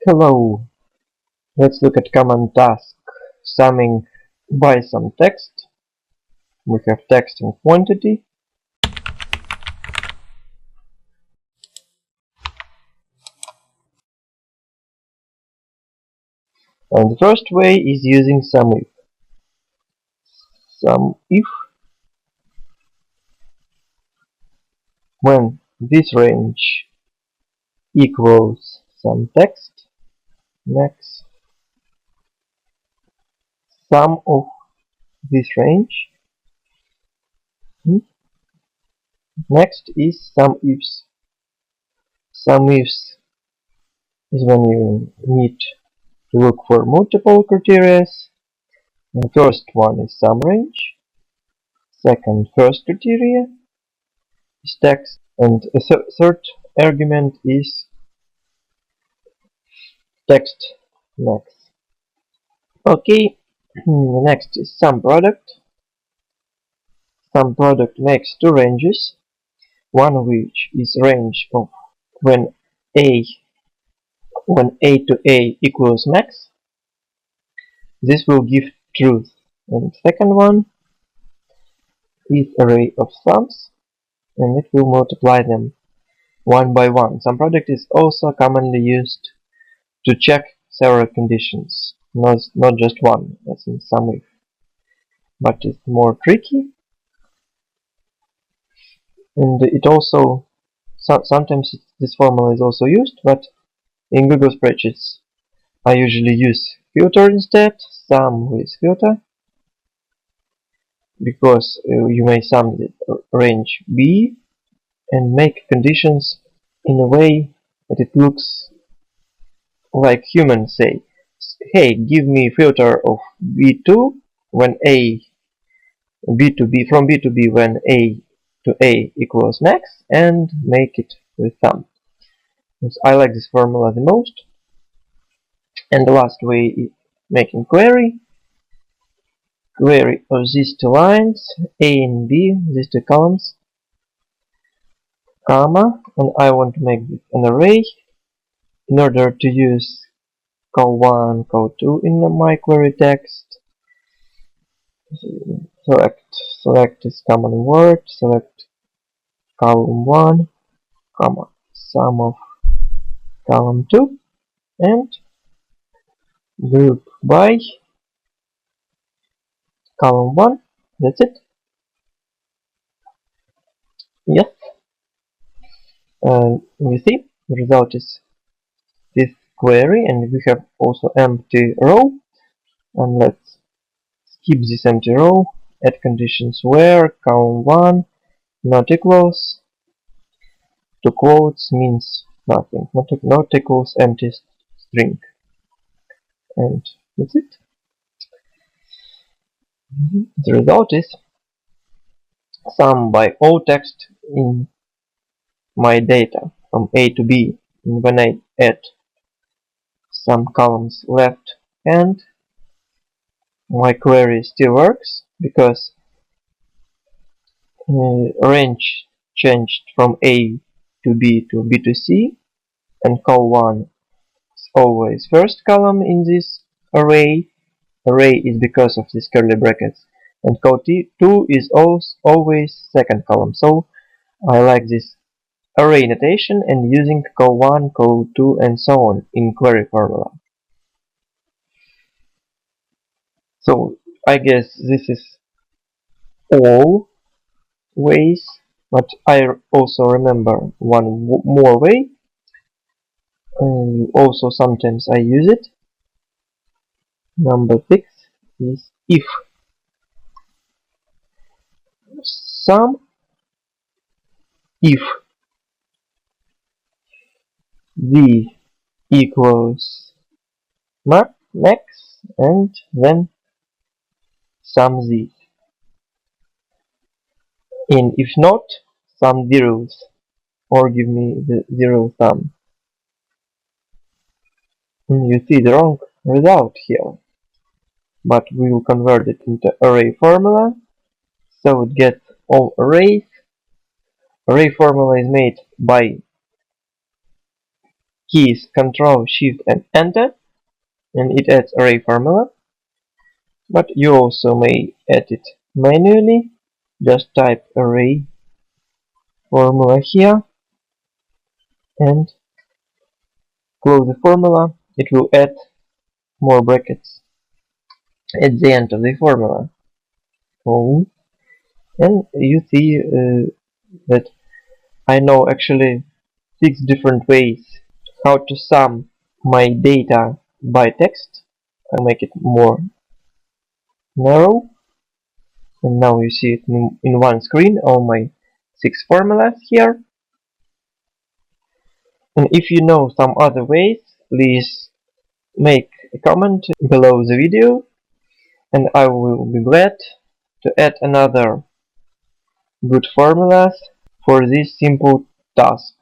Hello, let's look at common task summing by some text. We have text and quantity. And the first way is using SUMIF. SUMIF, when this range equals some text, max sum of this range. Next is SUMIFs. SUMIFs is when you need to look for multiple criteria. The first one is sum range. Second, first criteria is text, and a third argument is text max. Okay, next is sum product. Sum product makes two ranges, one of which is range of when a to a equals max. This will give truth. And second one is array of sums, and it will multiply them one by one. Sum product is also commonly used to check several conditions, not just one, as in SUMIF, but it's more tricky. And it also sometimes this formula is also used, but in Google Spreadsheets I usually use filter instead, sum with filter, because you may sum the range B and make conditions in a way that it looks like humans say, hey, give me filter of B2 when B to B, from B to B when A to A equals max, and make it with sum. I like this formula the most. And the last way is making query of these two lines, A and B, these two columns, comma, and I want to make an array. In order to use col1, col2 in my query text, select this common word, select column 1, comma, sum of column 2, and group by column 1. That's it. Yes. And you see, the result is this query, and we have also empty row. And let's skip this empty row, add conditions where column 1 not equals to quotes means nothing, not equals empty string. And that's it. The result is sum by all text in my data from A to B. And when I add some columns left hand, my query still works because range changed from A to B to C, and col1 is always first column in this array. Array is because of these curly brackets, and col2 is always second column. So I like this array notation and using col1, col2, and so on in query formula. So I guess this is all ways, but I also remember one more way. Also sometimes I use it. Number 6 is if. Sum if v equals max, and then sum z. And if not, sum zeros, or give me the zero sum. You see the wrong result here, but we will convert it into array formula, so it gets all arrays. Array formula is made by keys Ctrl, Shift and Enter, and it adds array formula. But you also may add it manually. Just type array formula here and close the formula. It will add more brackets at the end of the formula. Oh, and you see that I know actually 6 different ways how to sum my data by text. I'll make it more narrow, and now you see it in one screen, all my 6 formulas here. And if you know some other ways, please make a comment below the video, and I will be glad to add another good formulas for this simple task.